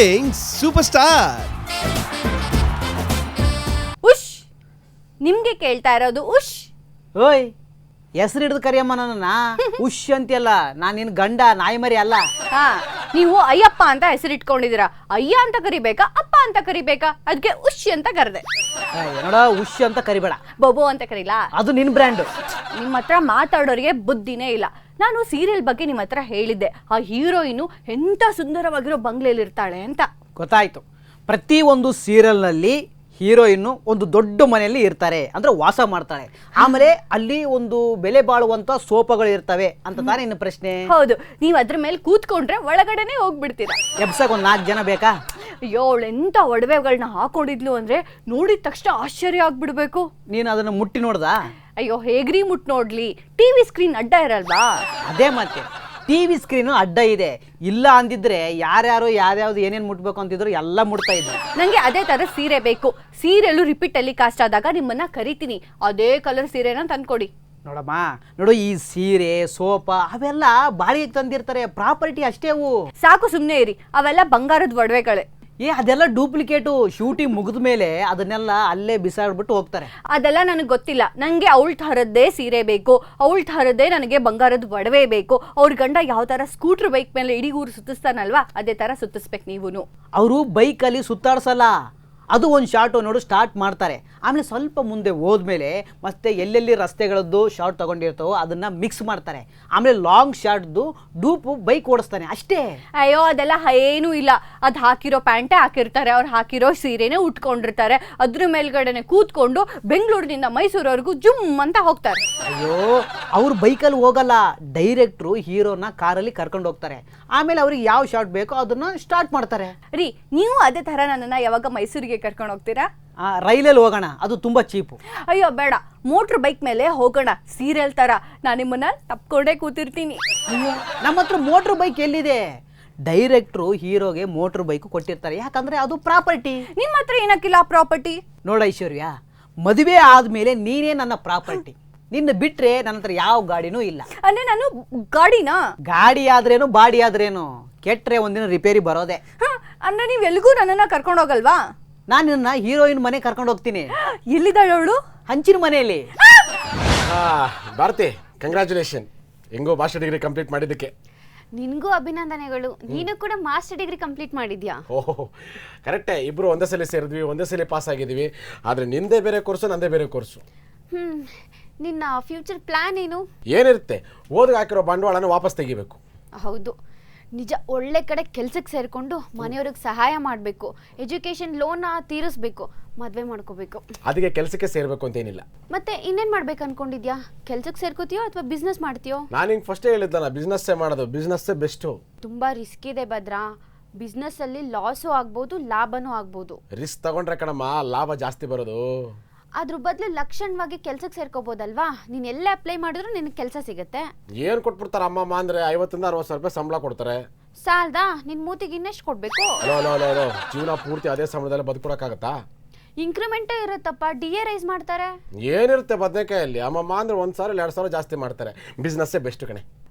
Presenting super star. ಉಶ್ ನಿಮ್ಗೆ ಕೇಳ್ತಾ ಇರೋದು ಉಶ್. ಓಯ್ ಹೆಸರು ಹಿಡಿದು ಕರಿಯಮ್ಮ ನನ್ನ ಉಶ್ ಅಂತಿಯಲ್ಲ, ನಾನು ನಿನ್ನ ಗಂಡ ನಾಯಿ ಮರಿ ಅಲ್ಲ. ಹಾ, ನೀವು ಅಯ್ಯಪ್ಪ ಅಂತ ಹೆಸರಿಟ್ಕೊಂಡಿದ್ದೀರಾ. ಅಯ್ಯ ಅಂತ ಕರಿಬೇಕಾ ಅಪ್ಪ ಅಂತ ಕರಿಬೇಕಾ? ಅದಕ್ಕೆ ಉಶ್ ಅಂತ ಕರೆದೆ. ನೋಡ ಉಶ್ ಅಂತ ಕರಿಬೇಡ, ಬೊಬೋ ಅಂತ ಕರೀಲಾ? ಅದು ನಿನ್ನ ಬ್ರ್ಯಾಂಡು. ನಿಮ್ಮ ಹತ್ರ ಮಾತಾಡೋರಿಗೆ ಬುದ್ಧಿನೇ ಇಲ್ಲ. ನಾನು ಸೀರಿಯಲ್ ಬಗ್ಗೆ ನಿಮ್ಮ ಹತ್ರ ಹೇಳಿದ್ದೆ, ಆ ಹೀರೋಯಿನು ಎಂತ ಸುಂದರವಾಗಿರೋ ಬಂಗ್ಲೆಯಲ್ಲಿ ಇರ್ತಾಳೆ ಅಂತ. ಗೊತ್ತಾಯ್ತು. ಪ್ರತಿ ಒಂದು ಸೀರಿಯಲ್ನಲ್ಲಿ ಹೀರೋಯಿನ್ನು ಒಂದು ದೊಡ್ಡ ಮನೆಯಲ್ಲಿ ಇರ್ತಾರೆ, ಅಂದ್ರೆ ವಾಸ ಮಾಡ್ತಾಳೆ. ಆಮೇಲೆ ಅಲ್ಲಿ ಒಂದು ಬೆಲೆ ಬಾಳುವಂತ ಸೋಫಾಗಳು ಇರ್ತವೆ ಅಂತ ತಾನೇ ಇನ್ನು ಪ್ರಶ್ನೆ. ಹೌದು, ನೀವ್ ಅದ್ರ ಮೇಲೆ ಕೂತ್ಕೊಂಡ್ರೆ ಒಳಗಡೆನೆ ಹೋಗ್ಬಿಡ್ತೀರಾ. ಎಬ್ಸಕ್ ಒಂದ್ 4 ಜನ ಬೇಕಾ? ಅಯ್ಯೋ, ಅವಳು ಎಂತ ಒಡವೆಗಳನ್ನ ಹಾಕೊಂಡಿದ್ಲು ಅಂದ್ರೆ ನೋಡಿದ ತಕ್ಷಣ ಆಶ್ಚರ್ಯ ಆಗ್ಬಿಡ್ಬೇಕು. ನೀನು ಅದನ್ನ ಮುಟ್ಟಿ ನೋಡ್ದಾ? ಅಯ್ಯೋ, ಹೇಗ್ರಿ ಮುಟ್ ನೋಡ್ಲಿ, ಟಿವಿ ಸ್ಕ್ರೀನ್ ಅಡ್ಡ ಇರಲ್ವಾ? ಅದೇ ಮತ್ತೆ, ಟಿವಿ ಸ್ಕ್ರೀನು ಅಡ್ಡ ಇದೆ. ಇಲ್ಲ ಅಂದಿದ್ರೆ ಯಾರ್ಯಾರು ಯಾವ್ಯಾವ್ದು ಏನೇನು ಮುಟ್ಬೇಕು ಅಂತಿದ್ರು ಎಲ್ಲ ಮುಟ್ತಾ ಇದ್ರು. ನಂಗೆ ಅದೇ ತರ ಸೀರೆ ಬೇಕು. ಸೀರೆಲು ರಿಪೀಟ್ ಅಲ್ಲಿ ಕಾಸ್ಟ್ ಆದಾಗ ನಿಮ್ಮನ್ನ ಕರಿತೀನಿ, ಅದೇ ಕಲರ್ ಸೀರೆನ ತಂದ್ಕೊಡಿ. ನೋಡಮ್ಮ, ನೋಡು, ಈ ಸೀರೆ ಸೋಫಾ ಅವೆಲ್ಲ ಬಾಡಿಗೆ ತಂದಿರ್ತಾರೆ, ಪ್ರಾಪರ್ಟಿ ಅಷ್ಟೇ ಅವು. ಸಾಕು, ಸುಮ್ನೆ ಇರಿ. ಅವೆಲ್ಲ ಬಂಗಾರದ ಒಡವೆಗಳೇ. ಅದೆಲ್ಲ ಡೂಪ್ಲಿಕೇಟು. ಶೂಟಿಂಗ್ ಮುಗಿದ ಮೇಲೆ ಅದನ್ನೆಲ್ಲ ಅಲ್ಲೇ ಬಿಸಾಡ್ಬಿಟ್ಟು ಹೋಗ್ತಾರೆ. ಅದೆಲ್ಲ ನನಗೆ ಗೊತ್ತಿಲ್ಲ. ನಂಗೆ ಅವಳ ಥರದ್ದೇ ಸೀರೆ ಬೇಕು, ಅವಳ ಥರದ್ದೇ ನನಗೆ ಬಂಗಾರದ ಒಡವೆ ಬೇಕು. ಅವ್ರ ಗಂಡ ಯಾವ ತರ ಸ್ಕೂಟರ್ ಬೈಕ್ ಮೇಲೆ ಇಡೀ ಊರು ಸುತ್ತಿಸ್ತಾನಲ್ವಾ, ಅದೇ ತರ ಸುತ್ತಿಸ್ಬೇಕು ನೀವುನು. ಅವರು ಬೈಕಲ್ಲಿ ಸುತ್ತಾಡ್ಸಲ್ಲ, ಅದು ಒಂದು ಶಾರ್ಟು ನೋಡು ಸ್ಟಾರ್ಟ್ ಮಾಡ್ತಾರೆ. ಆಮೇಲೆ ಸ್ವಲ್ಪ ಮುಂದೆ ಹೋದ್ಮೇಲೆ ಮತ್ತೆ ಎಲ್ಲೆಲ್ಲಿ ರಸ್ತೆಗಳದ್ದು ಶಾರ್ಟ್ ತಗೊಂಡಿರ್ತಾವೋ ಅದನ್ನ ಮಿಕ್ಸ್ ಮಾಡ್ತಾರೆ. ಆಮೇಲೆ ಲಾಂಗ್ ಶಾರ್ಟ್ದು ಡೂಪು ಬೈಕ್ ಓಡಿಸ್ತಾನೆ ಅಷ್ಟೇ. ಅಯ್ಯೋ, ಅದೆಲ್ಲ ಏನೂ ಇಲ್ಲ. ಅದು ಹಾಕಿರೋ ಪ್ಯಾಂಟೇ ಹಾಕಿರ್ತಾರೆ, ಅವ್ರು ಹಾಕಿರೋ ಸೀರೆನೇ ಉಟ್ಕೊಂಡಿರ್ತಾರೆ. ಅದ್ರ ಮೇಲ್ಗಡೆನೆ ಕೂತ್ಕೊಂಡು ಬೆಂಗಳೂರಿನಿಂದ ಮೈಸೂರವರೆಗೂ ಜುಮ್ ಅಂತ ಹೋಗ್ತಾರೆ. ಅಯ್ಯೋ, ಅವ್ರು ಬೈಕಲ್ಲಿ ಹೋಗಲ್ಲ, ಡೈರೆಕ್ಟ್ರು ಹೀರೋನ ಕಾರಲ್ಲಿ ಕರ್ಕೊಂಡು ಹೋಗ್ತಾರೆ. ಆಮೇಲೆ ಅವ್ರಿಗೆ ಯಾವ ಶಾರ್ಟ್ ಬೇಕೋ ಅದನ್ನ ಸ್ಟಾರ್ಟ್ ಮಾಡ್ತಾರೆ. ರೀ, ನೀವು ಅದೇ ತರ ನನ್ನನ್ನ ಯಾವಾಗ ಮೈಸೂರಿಗೆ ಕರ್ಕೊಂಡು ಹೋಗ್ತೀರಾ? ರೈಲಲ್ಲಿ ಹೋಗೋಣ, ಅದು ತುಂಬಾ ಚೀಪು. ಅಯ್ಯೋ ಬೇಡ, ಮೋಟ್ರ್ ಬೈಕ್ ಮೇಲೆ ಹೋಗೋಣ, ಸೀರಿಯಲ್ ತರ. ನಾನು ನಿಮ್ಮನ್ನ ತಪ್ಕೊಂಡೇ ಕೂತಿರ್ತೀನಿ. ಅಯ್ಯೋ, ನಮ್ಮ ಹತ್ರ ಮೋಟ್ರ್ ಬೈಕ್ ಎಲ್ಲಿದೆ? ಡೈರೆಕ್ಟ್ರು ಹೀರೋಗೆ ಮೋಟ್ರ್ ಬೈಕ್ ಕೊಟ್ಟಿರ್ತಾರೆ, ಯಾಕಂದ್ರೆ ಅದು ಪ್ರಾಪರ್ಟಿ. ನಿಮ್ಮ ಹತ್ರ ಏನಕ್ಕಿಲ್ಲ ಪ್ರಾಪರ್ಟಿ? ನೋಡ ಐಶ್ವರ್ಯ, ಮದುವೆ ಆದ್ಮೇಲೆ ನೀನೇ ನನ್ನ ಪ್ರಾಪರ್ಟಿ. ನಿನ್ನ ಬಿಟ್ರೆ ನನ್ನ ಹತ್ರ ಯಾವ ಗಾಡಿನೂ ಇಲ್ಲ. ಅಂದ್ರೆ ನಾನು ಗಾಡಿನಾ? ಗಾಡಿ ಆದ್ರೇನು ಬಾಡಿ ಆದ್ರೇನು, ಕೆಟ್ರೆ ಒಂದಿನ ರಿಪೇರಿ ಬರೋದೆ. ಅಂದ್ರೆ ನೀವ್ ಎಲ್ಗೂ ನನ್ನನ್ನ ಕರ್ಕೊಂಡು ಹೋಗಲ್ವಾ? ನಾನು ನಿನ್ನ ಹೀರೋಯಿನ್ ಮನೆ ಕರ್ಕೊಂಡು ಹೋಗ್ತೀನಿ. ಎಲ್ಲಿದ್ದಾಳೆ ಅವಳು? ಹಂಚಿನ ಮನೆಯಲ್ಲಿ. ಭಾರತಿ, ಕಂಗ್ರ್ಯಾಚುಲೇಷನ್, ಹೆಂಗೋ ಮಾಸ್ಟರ್ ಡಿಗ್ರಿ ಕಂಪ್ಲೀಟ್ ಮಾಡಿದ್ದಕ್ಕೆ. ನಿನಗೂ ಅಭಿನಂದನೆಗಳು. ನೀನು ಕೂಡ ಮಾಸ್ಟರ್ ಡಿಗ್ರಿ ಕಂಪ್ಲೀಟ್ ಮಾಡಿದ್ಯಾ? ಓಹೋ, ಕರೆಕ್ಟೇ. ಇಬ್ರು ಒಂದೇ ಸಲ ಸೇರಿದ್ವಿ, ಒಂದೇ ಸಲ ಪಾಸ್ ಆಗಿದ್ದೀವಿ. ಆದರೆ ನಿಂದೇ ಬೇರೆ ಕೋರ್ಸು, ನಂದೇ ಬೇರೆ ಕೋರ್ಸು. ನಿನ್ನ ಫ್ಯೂಚರ್ ಪ್ಲಾನ್ ಏನು? ಏನಿರುತ್ತೆ, ಓದಿಗೆ ಹಾಕಿರೋ ಬಂಡವಾಳನ ವಾಪಸ್ ತೆಗಿಬೇಕು. ಹೌದು ನಿಜ. ಒಳ್ಳೆ ಕಡೆ ಕೆಲ್ಸಕ್ಕೆ ಸೇರಿಕೊಂಡು ಮನೆಯವ್ರಿಗೆ ಸಹಾಯ ಮಾಡಬೇಕು, ಎಜುಕೇಷನ್ ಲೋನ್ನ ತೀರಿಸ್ಬೇಕು, ಮದುವೆ ಮಾಡ್ಕೋಬೇಕು. ಅದಕ್ಕೆ ಕೆಲಸಕ್ಕೆ ಸೇರಬೇಕು ಅಂತೇನಿಲ್ಲ. ಮತ್ತೆ ಇನ್ನೇನು ಮಾಡ್ಬೇಕು ಅನ್ಕೊಂಡಿದ್ಯಾ? ಕೆಲ್ಸಕ್ಕೆ ಸೇರ್ಕೋತೀಯೋ ಅಥವಾ ಬಿಸ್ನೆಸ್ ಮಾಡ್ತೀಯೋ? ನಾನು ಹಿಂಗೆ ಫಸ್ಟೇ ಹೇಳಿದ್ದಲ್ಲ, ಬಿಸ್ನೆಸ್ಸೇ ಮಾಡೋದು, ಬಿಸ್ನೆಸ್ಸೇ ಬೆಸ್ಟು. ತುಂಬ ರಿಸ್ಕ್ ಇದೆ ಭದ್ರಾ. ಬಿಸ್ನೆಸ್ಸಲ್ಲಿ ಲಾಸು ಆಗ್ಬೋದು, ಲಾಭನೂ ಆಗ್ಬೋದು. ರಿಸ್ಕ್ ತಗೊಂಡ್ರೆ ಕಣಮ್ಮ ಲಾಭ ಜಾಸ್ತಿ ಬರೋದು. ಅದ್ರ ಬದಲು ಲಕ್ಷಣವಾಗಿ ಕೆಲ್ಸಕ್ಕೆ ಸೇರ್ಕೋಬೋದಲ್ವಾ? ನೀನು ಎಲ್ಲೇ ಅಪ್ಲೈ ಮಾಡಿದ್ರು ನಿನಗೆ ಕೆಲಸ ಸಿಗುತ್ತೆ. ಏನು ಕೊಟ್ಬಿಡ್ತಾರೆ ಅಮ್ಮಮ್ಮ ಅಂದರೆ 50-60 ರೂಪಾಯಿ ಸಂಬಳ ಕೊಡ್ತಾರೆ. ಸಾಲದಾ? ನಿನ್ನ ಮೂತಿಗೆ ಇನ್ನೆಷ್ಟು ಕೊಡಬೇಕು? ಲೋ, ಜೀವನ ಪೂರ್ತಿ ಅದೇ ಸಂಬಳದಲ್ಲಿ ಬದುಕೊಡಕ್ಕಾಗತ್ತಾ? ಇಂಕ್ರಿಮೆಂಟೇ ಇರುತ್ತಪ್ಪ, DA ರೈಸ್ ಮಾಡ್ತಾರೆ. ಏನಿರುತ್ತೆ ಬದನೆಕಾಯಲ್ಲಿ? ಅಮ್ಮಮ್ಮ ಅಂದರೆ 1,000-2,000 ಜಾಸ್ತಿ ಮಾಡ್ತಾರೆ. ಬಿಸ್ನೆಸ್ಸೇ ಬೆಸ್ಟ್ ಕಣೆ.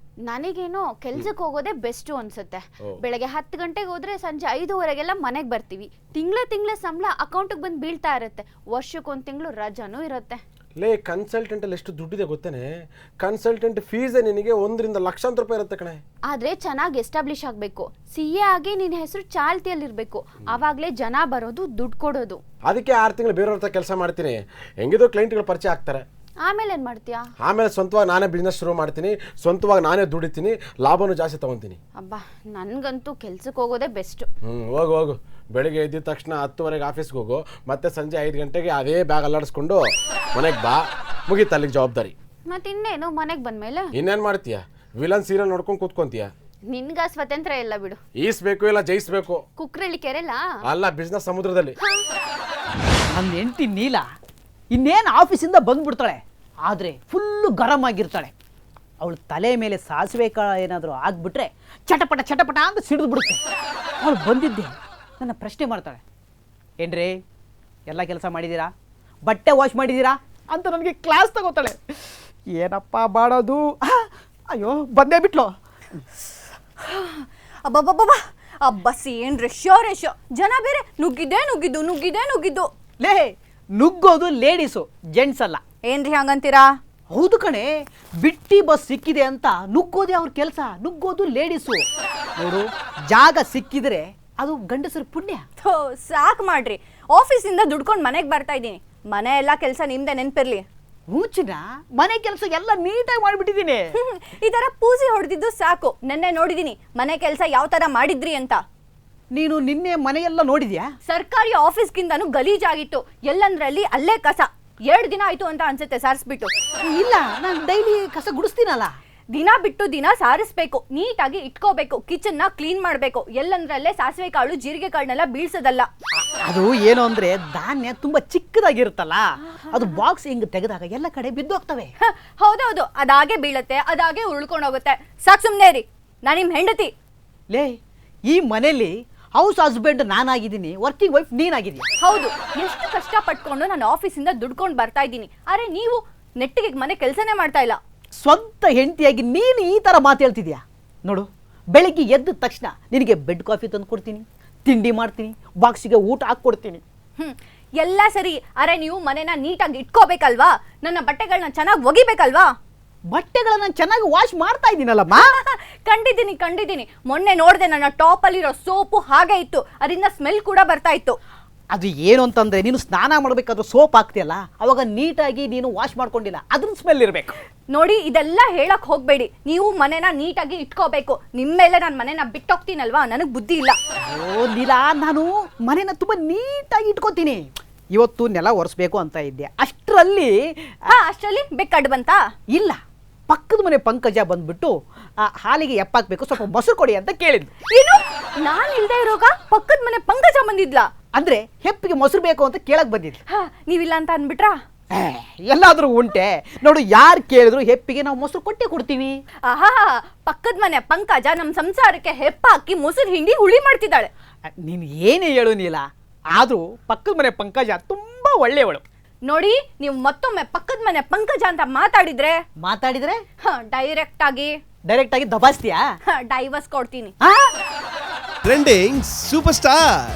ನನಗೇನೋ ಕೆಲ್ಸಕ್ಕೆ ಹೋಗೋದೇ ಬೆಸ್ಟು ಅನ್ಸುತ್ತೆ. ಬೆಳಗ್ಗೆ 10 ಗಂಟೆಗೆ ಹೋದ್ರೆ ಸಂಜೆ 5:15ಗೆಲ್ಲ ಮನೆಗೆ ಬರ್ತೀವಿ. ತಿಂಗಳ ಸಂಬಳ ಅಕೌಂಟಿಗೆ ಬಂದು ಬೀಳ್ತಾ ಇರುತ್ತೆ. ವರ್ಷಕ್ಕೊಂದು ತಿಂಗಳು ರಜಾನೂ ಇರುತ್ತೆ. ಕನ್ಸಲ್ಟೆಂಟಲ್ಲಿ ಎಷ್ಟು ದುಡ್ಡಿದೆ ಗೊತ್ತೇನೆ? ಕನ್ಸಲ್ಟೆಂಟ್ ಫೀಸೇ ನಿನಗೆ 1,000-1,00,000 ರೂಪಾಯಿ ಇರುತ್ತೆ ಕಣೆ. ಆದರೆ ಚೆನ್ನಾಗಿ ಎಸ್ಟಾಬ್ಲಿಷ್ ಆಗಬೇಕು. CA ಆಗಿ ನಿನ್ನ ಹೆಸರು ಚಾಲ್ತಿಯಲ್ಲಿರಬೇಕು. ಆವಾಗಲೇ ಜನ ಬರೋದು, ದುಡ್ಡು ಕೊಡೋದು. ಅದಕ್ಕೆ 6 ತಿಂಗಳು ಬೇರೆಯವ್ರ ಹತ್ರ ಕೆಲಸ ಮಾಡ್ತೀನಿ. ಹೆಂಗಿದ್ರು ಕ್ಲೈಂಟ್ಗಳು ಪರಿಚಯ ಆಗ್ತಾರೆ. ಆಮೇಲೆ ಏನು ಮಾಡ್ತೀಯಾ? ಆಮೇಲೆ ಸ್ವಂತವಾಗಿ ನಾನೇ ಬಿಸ್ನೆಸ್ ಶುರು ಮಾಡ್ತೀನಿ, ಸ್ವಂತವಾಗಿ ನಾನೇ ದುಡಿತೀನಿ, ಲಾಭನೂ ಜಾಸ್ತಿ ತಗೊತೀನಿ. ಅಬ್ಬಾ, ನನಗಂತೂ ಕೆಲ್ಸಕ್ಕೆ ಹೋಗೋದೇ ಬೆಸ್ಟು. ಹೋಗು. ಬೆಳಿಗ್ಗೆ ಎದ್ದಿದ ತಕ್ಷಣ 10:30ಗೆ ಆಫೀಸ್ಗೆ ಹೋಗು, ಮತ್ತೆ ಸಂಜೆ 5 ಗಂಟೆಗೆ ಅದೇ ಬ್ಯಾಗ್ ಅಲ್ಲಾಡಿಸ್ಕೊಂಡು ಮನೆಗೆ ಬಾ. ಮುಗೀತು ಅಲ್ಲಿಗೆ ಜವಾಬ್ದಾರಿ. ಮತ್ತಿನ್ನೇನು, ಮನೆಗೆ ಬಂದಮೇಲೆ ಇನ್ನೇನು ಮಾಡ್ತೀಯ? ವಿಲನ್ ಸೀರಿಯಲ್ ನೋಡ್ಕೊಂಡು ಕೂತ್ಕೊಂತೀಯ? ನಿನ್ಗ ಸ್ವಾತಂತ್ರ್ಯ ಇಲ್ಲ ಬಿಡು. ಈಸ್ಬೇಕು ಇಲ್ಲ ಜಯಿಸ್ಬೇಕು. ಕುಕ್ರಳ್ಳಿ ಕೆರೆಲ್ಲ ಅಲ್ಲ, ಬಿಸ್ನೆಸ್ ಸಮುದ್ರದಲ್ಲಿ. ನನ್ನ ಹೆಂಡತಿ ನೀಲ ಇನ್ನೇನು ಆಫೀಸಿಂದ ಬಂದ್ಬಿಡ್ತಾಳೆ, ಆದರೆ ಫುಲ್ಲು ಗರಂ ಆಗಿರ್ತಾಳೆ. ಅವಳು ತಲೆ ಮೇಲೆ ಸಾಸಿವೆ ಕಾಳು ಏನಾದರೂ ಆಗ್ಬಿಟ್ರೆ ಚಟಪಟ ಅಂತ ಸಿಡಿದು ಬಿಡುತ್ತೆ. ಅವಳು ಬಂದಿದ್ದೆ ನನ್ನ ಪ್ರಶ್ನೆ ಮಾಡ್ತಾಳೆ, ಏನ್ರಿ ಎಲ್ಲ ಕೆಲಸ ಮಾಡಿದ್ದೀರಾ, ಬಟ್ಟೆ ವಾಶ್ ಮಾಡಿದ್ದೀರಾ ಅಂತ ನನಗೆ ಕ್ಲಾಸ್ ತಗೋತಾಳೆ. ಏನಪ್ಪ ಮಾಡೋದು? ಅಯ್ಯೋ ಬಂದೇ ಬಿಟ್ಲು. ಅಬ್ಬಬ್ಬಬ್ಬ, ಆ ಬಸ್ ಏನ್ ರಶ್ ಜನ ಬೇರೆ ನುಗ್ಗಿದ್ದು ಲೇ ನುಗ್ಗೋದು ಲೇಡೀಸು ಜೆಂಟ್ಸ್ ಅಲ್ಲ. ಏನ್ರಿ ಹಂಗಂತೀರಾ? ಹೌದು ಕಣೆ, ಬಿಟ್ಟಿ ಬಸ್ ಸಿಕ್ಕಿದೆ ಅಂತ ನುಗ್ಗೋದೇ ಅವ್ರ ಕೆಲಸ. ನುಗ್ಗೋದು ಲೇಡೀಸು. ನೋಡು, ಜಾಗ ಸಿಕ್ಕಿದ್ರೆ ಅದು ಗಂಡಸರ ಪುಣ್ಯ. ಥೋ, ಸಾಕ್ ಮಾಡ್ರಿ. ಆಫೀಸಿಂದ ದುಡ್ಕೊಂಡು ಮನೆಗೆ ಬರ್ತಾ ಇದ್ದೀನಿ. ಮನೆ ಎಲ್ಲ ಕೆಲಸ ನಿಮ್ದೆ ನೆನ್ಪಿರ್ಲಿ. ಹೂಚಿನ ಮನೆ ಕೆಲಸ ಎಲ್ಲ ನೀಟಾಗಿ ಮಾಡಿಬಿಟ್ಟಿದ್ದೀನಿ. ಈ ತರ ಪೂಸಿ ಹೊಡೆದಿದ್ದು ಸಾಕು. ನೆನ್ನೆ ನೋಡಿದೀನಿ ಮನೆ ಕೆಲಸ ಯಾವ ತರ ಮಾಡಿದ್ರಿ ಅಂತ. ನೀನು ನಿನ್ನೆ ಮನೆಯೆಲ್ಲ ನೋಡಿದ್ಯಾ? ಸರ್ಕಾರಿ ಆಫೀಸ್ಗಿಂತನೂ ಗಲೀಜಾಗಿತ್ತು. ಎಲ್ಲಂದ್ರಲ್ಲಿ ಅಲ್ಲೇ ಕಸ. 2 ದಿನ ಆಯ್ತು ಅಂತ ಅನ್ಸುತ್ತೆ ಸಾರಿಸ್ಬಿಟ್ಟು. ಇಲ್ಲ, ನಾನು ಡೈಲಿ ಕಸ ಗುಡಿಸ್ತೀನಲ್ಲ. ದಿನ ಬಿಟ್ಟು ದಿನ ಸಾರಿಸ್ಬೇಕು, ನೀಟಾಗಿ ಇಟ್ಕೋಬೇಕು, ಕಿಚನ್ನ ಕ್ಲೀನ್ ಮಾಡಬೇಕು. ಎಲ್ಲಂದ್ರಲ್ಲೇ ಸಾಸಿವೆ ಕಾಳು ಜೀರಿಗೆ ಕಾಳನ್ನೆಲ್ಲ ಬೀಳ್ಸೋದಲ್ಲ. ಅದು ಏನು ಅಂದ್ರೆ ಧಾನ್ಯ ತುಂಬಾ ಚಿಕ್ಕದಾಗಿರುತ್ತಲ್ಲ, ಅದು ಬಾಕ್ಸ್ ಹಿಂಗ್ ತೆಗೆದಾಗ ಎಲ್ಲ ಕಡೆ ಬಿದ್ದೋಗ್ತವೆ. ಹೌದೌದು, ಅದಾಗೆ ಬೀಳತ್ತೆ, ಅದಾಗೆ ಉಳ್ಕೊಂಡೋಗುತ್ತೆ. ಸಾಕ್ ಸುಮ್ನೆ ರೀ, ನಾನು ನಿಮ್ ಹೆಂಡತಿ. ಲೇ, ಈ ಮನೇಲಿ ಹೌಸ್ ಹಸ್ಬೆಂಡ್ ನಾನಾಗಿದ್ದೀನಿ, ವರ್ಕಿಂಗ್ ವೈಫ್ ನೀನಾಗಿದ್ದೀಯ. ಹೌದು, ಎಷ್ಟು ಕಷ್ಟ ಪಟ್ಕೊಂಡು ನಾನು ಆಫೀಸಿಂದ ದುಡ್ಕೊಂಡು ಬರ್ತಾ ಇದ್ದೀನಿ. ಅರೆ ನೀವು ನೆಟ್ಟಿಗೆ ಮನೆ ಕೆಲಸನೇ ಮಾಡ್ತಾ ಇಲ್ಲ. ಸ್ವಂತ ಹೆಂಡತಿಯಾಗಿ ನೀನು ಈ ತರ ಮಾತು ಹೇಳ್ತಿದ್ಯಾ? ನೋಡು, ಬೆಳಿಗ್ಗೆ ಎದ್ದ ತಕ್ಷಣ ನಿನಗೆ ಬೆಡ್ ಕಾಫಿ ತಂದು ಕೊಡ್ತೀನಿ, ತಿಂಡಿ ಮಾಡ್ತೀನಿ, ಬಾಕ್ಸಿಗೆ ಊಟ ಹಾಕ್ಕೊಡ್ತೀನಿ. ಎಲ್ಲ ಸರಿ. ಅರೆ ನೀವು ಮನೆನ ನೀಟಾಗಿ ಇಟ್ಕೋಬೇಕಲ್ವಾ? ನನ್ನ ಬಟ್ಟೆಗಳನ್ನ ಚೆನ್ನಾಗಿ ಒಗಿಬೇಕಲ್ವಾ? ಬಟ್ಟೆಗಳನ್ನ ಚೆನ್ನಾಗಿ ವಾಶ್ ಮಾಡ್ತಾ ಇದ್ದೀನಲ್ಲಮ್ಮ. ಕಂಡಿದ್ದೀನಿ. ಮೊನ್ನೆ ನೋಡಿದೆ, ನನ್ನ ಟಾಪ್ ಅಲ್ಲಿರೋ ಸೋಪು ಹಾಗೆ ಇತ್ತು. ಅದರಿಂದ ಸ್ಮೆಲ್ ಕೂಡ ಬರ್ತಾ ಇತ್ತು. ಅದು ಏನು ಅಂತಂದ್ರೆ, ನೀನು ಸ್ನಾನ ಮಾಡ್ಬೇಕಾದ್ರೂ ಸೋಪ್ ಹಾಕ್ತಿಯಲ್ಲ, ಅವಾಗ ನೀಟಾಗಿ ನೀನು ವಾಶ್ ಮಾಡ್ಕೊಂಡಿಲ್ಲ, ಅದ್ರ ಸ್ಮೆಲ್ ಇರಬೇಕು. ನೋಡಿ, ಇದೆಲ್ಲ ಹೇಳಕ್ ಹೋಗ್ಬೇಡಿ. ನೀವು ಮನೆನ ನೀಟಾಗಿ ಇಟ್ಕೋಬೇಕು. ನಿಮ್ಮೇಲೆ ನಾನು ಮನೆನ ಬಿಟ್ಟೋಗ್ತೀನಲ್ವಾ, ನನಗ್ ಬುದ್ಧಿ ಇಲ್ಲ. ಓ ನೀಲಾ, ನಾನು ಮನೆನ ತುಂಬಾ ನೀಟಾಗಿ ಇಟ್ಕೋತೀನಿ. ಇವತ್ತು ನೆಲ ಒರೆಸ್ಬೇಕು ಅಂತ ಇದ್ದೆ, ಅಷ್ಟರಲ್ಲಿ ಬೆಕ್ಕಡ್ ಬಂತಾ? ಇಲ್ಲ, ಪಕ್ಕದ ಮನೆ ಪಂಕಜ ಬಂದ್ಬಿಟ್ಟು ಹಾಲಿಗೆ ಎಪ್ಪಾಕ್ಬೇಕು, ಸ್ವಲ್ಪ ಮೊಸರು ಕೊಡಿ ಅಂತ ಕೇಳಿದ್ಲು. ಏನು, ನಾನ್ ಇಲ್ದೇ ಇರೋಗ ಪಕ್ಕದ ಮನೆ ಪಂಕಜ ಬಂದಿದ್ಲಾ? ಅಂದ್ರೆ ಹೆಪ್ಪಿಗೆ ಮೊಸರು ಬೇಕು ಅಂತ ಕೇಳಕ್ ಬಂದಿದ್ಲು. ನೀವಿಲ್ಲ ಅಂತ ಅನ್ಬಿಟ್ರಾ? ಎಲ್ಲಾದ್ರೂ ಉಂಟೆ ನೋಡು, ಯಾರು ಕೇಳಿದ್ರು ಹೆಪ್ಪಿಗೆ ನಾವು ಮೊಸರು ಕೊಟ್ಟೆ ಕೊಡ್ತೀವಿ. ಆಹಾ, ಪಕ್ಕದ ಮನೆ ಪಂಕಜ ನಮ್ ಸಂಸಾರಕ್ಕೆ ಹೆಪ್ಪಾಕಿ ಮೊಸರು ಹಿಂಡಿ ಹುಳಿ ಮಾಡ್ತಿದ್ದಾಳೆ. ನೀನು ಏನೇ ಹೇಳು ನೀಲ, ಆದ್ರೂ ಪಕ್ಕದ ಮನೆ ಪಂಕಜ ತುಂಬಾ ಒಳ್ಳೆಯವಳು. ನೋಡಿ, ನೀವು ಮತ್ತೊಮ್ಮೆ ಪಕ್ಕದ ಮನೆ ಪಂಕಜ ಅಂತ ಮಾತಾಡಿದ್ರೆ ಡೈರೆಕ್ಟ್ ಆಗಿ ದಬಾಸ್ತೀಯಾ? ಡೈವರ್ಸ್ ಕೊಡ್ತೀನಿ. Trending super star.